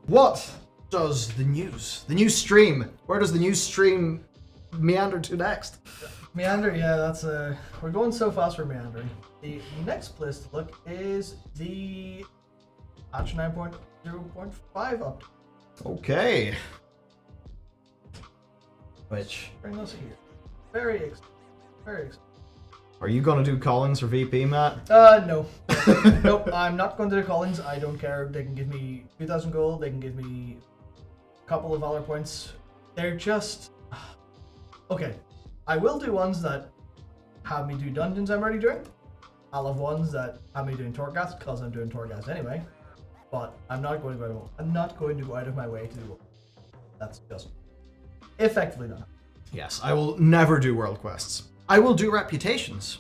What does the news stream, where does the news stream meander to next? Meander, yeah, that's we're going so fast for meandering. The next place to look is the patch 9.0.5 update. Okay. Which Bring us here. Very exciting. are you gonna do callings for VP, Matt? No. Nope, I'm not going to do callings. I don't care. They can give me 2,000 gold. They can give me a couple of valor points. They're just... Okay. I will do ones that have me do dungeons I'm already doing. I'll have ones that have me doing Torghast, because I'm doing Torghast anyway. But I'm not going to go out of my way to do it. That's just effectively done. Yes, I will never do world quests. I will do reputations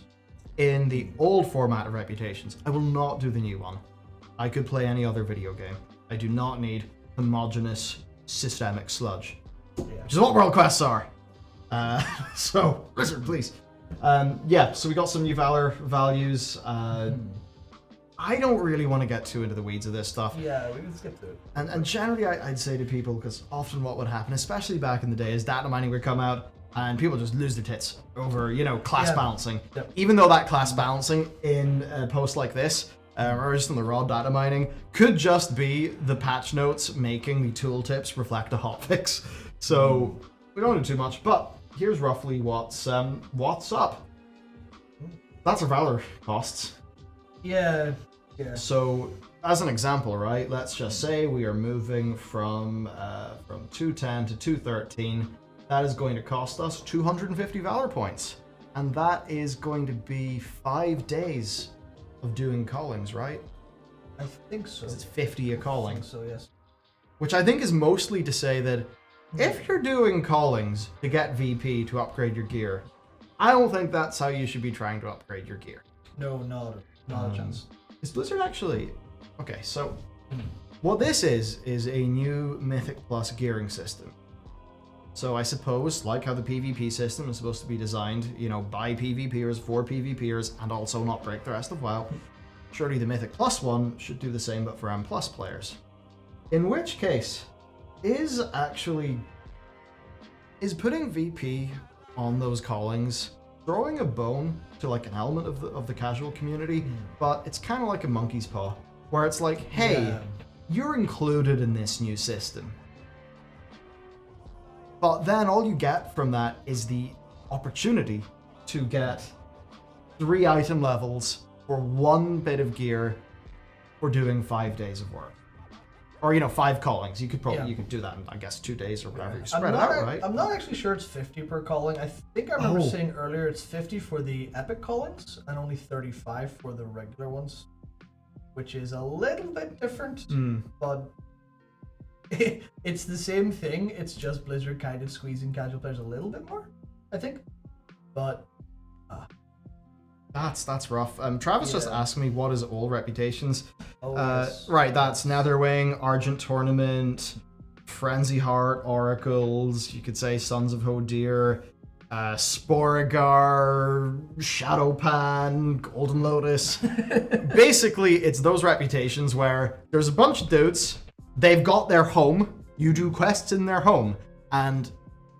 in the old format of reputations. I will not do the new one. I could play any other video game. I do not need homogeneous systemic sludge, which is what world quests are. So, Blizzard, please. Yeah, so we got some new Valor values. I don't really want to get too into the weeds of this stuff. Yeah, we can skip through it. And generally, I'd say to people, because often what would happen, especially back in the day, is data mining would come out and people just lose their tits over, class balancing. Yep. Even though that class balancing in a post like this, or just in the raw data mining, could just be the patch notes making the tooltips reflect a hotfix. So we don't do too much, but here's roughly what's up. That's our Valor costs. Yeah. So, as an example, right, let's just say we are moving from 210 to 213. That is going to cost us 250 Valor points. And that is going to be 5 days of doing callings, right? I think so. 'Cause it's 50 a calling. I think so, yes. Which I think is mostly to say that if you're doing callings to get VP to upgrade your gear, I don't think that's how you should be trying to upgrade your gear. No, not a chance. Is Blizzard actually... Okay, so what this is a new Mythic Plus gearing system. So I suppose, like how the PvP system is supposed to be designed, by PvPers, for PvPers, and also not break the rest of WoW, surely the Mythic Plus one should do the same but for M Plus players. In which case, is putting VP on those callings throwing a bone to like an element of the casual community, but it's kind of like a monkey's paw, where it's like, hey, you're included in this new system. But then all you get from that is the opportunity to get 3 item levels for 1 bit of gear for doing 5 days of work. Or, 5 callings. You could probably you could do that in, I guess, 2 days or whatever. You spread it out, right? I'm not actually sure it's 50 per calling. I think I remember saying earlier it's 50 for the epic callings and only 35 for the regular ones, which is a little bit different, but it's the same thing. It's just Blizzard kind of squeezing casual players a little bit more, I think. But that's rough. Travis just asked me what is all reputations. Yes. Right, that's Netherwing, Argent Tournament, Frenzy Heart, Oracles, you could say Sons of Hodir, Sporagar, Shadowpan, Golden Lotus. Basically, it's those reputations where there's a bunch of dudes, they've got their home, you do quests in their home, and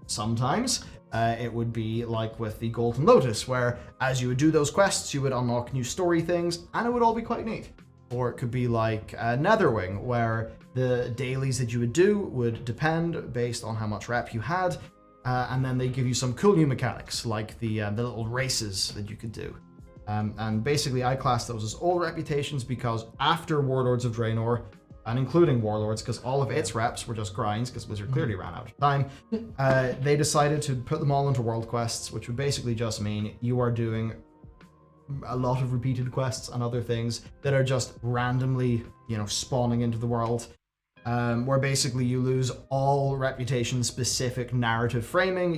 sometimes it would be like with the Golden Lotus, where as you would do those quests, you would unlock new story things, and it would all be quite neat. Or it could be like Netherwing, where the dailies that you would do would depend based on how much rep you had, and then they give you some cool new mechanics, like the little races that you could do. And basically, I class those as all reputations because after Warlords of Draenor, and including Warlords, because all of its reps were just grinds, because Blizzard clearly ran out of time, they decided to put them all into world quests, which would basically just mean you are doing a lot of repeated quests and other things that are just randomly, spawning into the world, where basically you lose all reputation-specific narrative framing.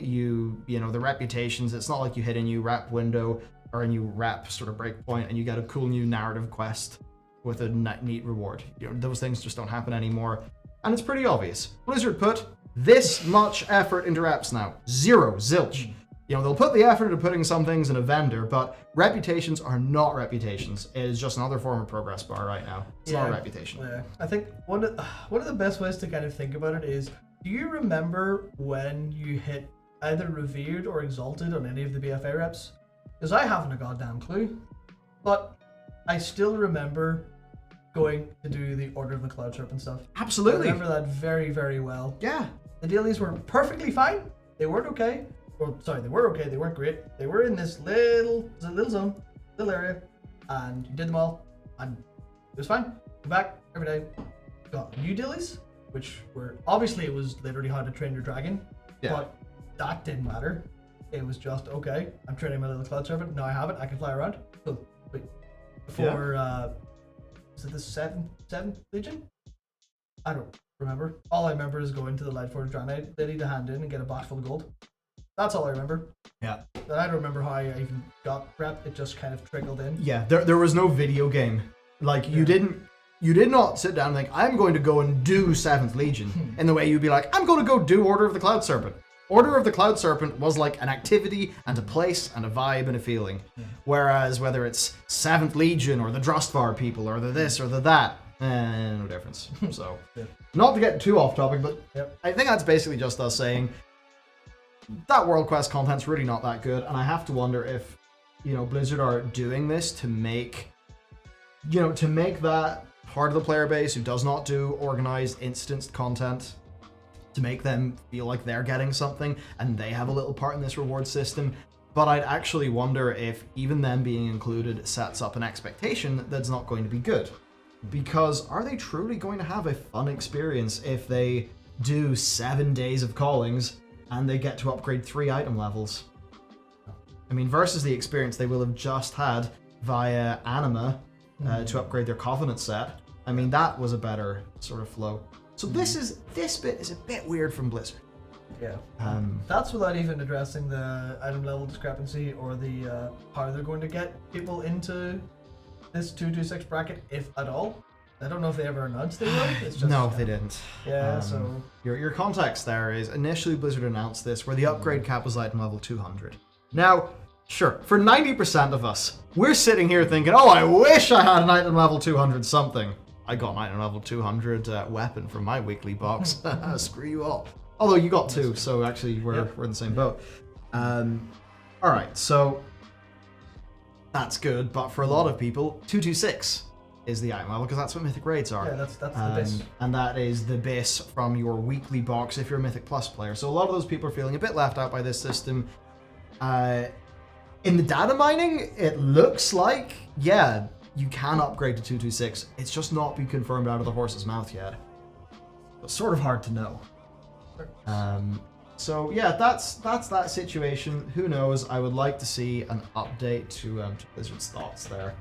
The reputations, it's not like you hit a new rep window or a new rep sort of breakpoint and you get a cool new narrative quest with a neat reward. Those things just don't happen anymore. And it's pretty obvious. Blizzard put this much effort into reps now. Zilch. You know, they'll put the effort into putting some things in a vendor, but reputations are not reputations. It is just another form of progress bar right now. It's not a reputation. Yeah. I think one of the best ways to kind of think about it is, do you remember when you hit either revered or exalted on any of the BFA reps? Because I haven't a goddamn clue, but I still remember going to do the Order of the Cloud Serpent stuff. Absolutely. I remember that very, very well. Yeah. The dailies were perfectly fine. They weren't okay. Or sorry, they were okay. They weren't great. They were in this little zone, little area, and you did them all, and it was fine. Go back every day. Got new dailies, which were obviously it was literally how to train your dragon, but that didn't matter. It was just okay. I'm training my little Cloud Serpent. Now I have it. I can fly around. So wait, before is it the seventh Legion? I don't remember. All I remember is going to the Lightforged Dragonite Lady to hand in and get a box full of gold. That's all I remember. Yeah. And I don't remember how I even got rep. It just kind of trickled in. Yeah. There was no video game. Like you did not sit down and think, I'm going to go and do 7th Legion in the way you'd be like, I'm going to go do Order of the Cloud Serpent. Order of the Cloud Serpent was like an activity and a place and a vibe and a feeling. Whereas whether it's 7th Legion or the Drustvar people or the this or the that, no difference. So, not to get too off topic, but I think that's basically just us saying that World Quest content's really not that good, and I have to wonder if, you know, Blizzard are doing this to make that part of the player base who does not do organized instanced content, to make them feel like they're getting something and they have a little part in this reward system. But I'd actually wonder if even them being included sets up an expectation that's not going to be good. Because are they truly going to have a fun experience if they do 7 days of callings and they get to upgrade 3 item levels? I mean, versus the experience they will have just had via Anima to upgrade their Covenant set. I mean, that was a better sort of flow. So this bit is a bit weird from Blizzard. Yeah. That's without even addressing the item level discrepancy or the how they're going to get people into this 226 bracket, if at all. I don't know if they ever announced they would. It's just, no, they didn't. Yeah, so your context there is initially Blizzard announced this where the upgrade cap was item level 200. Now, sure, for 90% of us, we're sitting here thinking, oh, I wish I had an item level 200 something. I got an item level 200 weapon from my weekly box. Screw you all. Although you got 2, so actually we're in the same boat. Alright, so that's good, but for a lot of people, 226 is the item level, because that's what Mythic Raids are. Yeah, that's the base. And that is the base from your weekly box if you're a Mythic Plus player. So a lot of those people are feeling a bit left out by this system. In the data mining, it looks like, you can upgrade to 226. It's just not been confirmed out of the horse's mouth yet. It's sort of hard to know. So yeah, that's that situation. Who knows? I would like to see an update to Blizzard's thoughts there.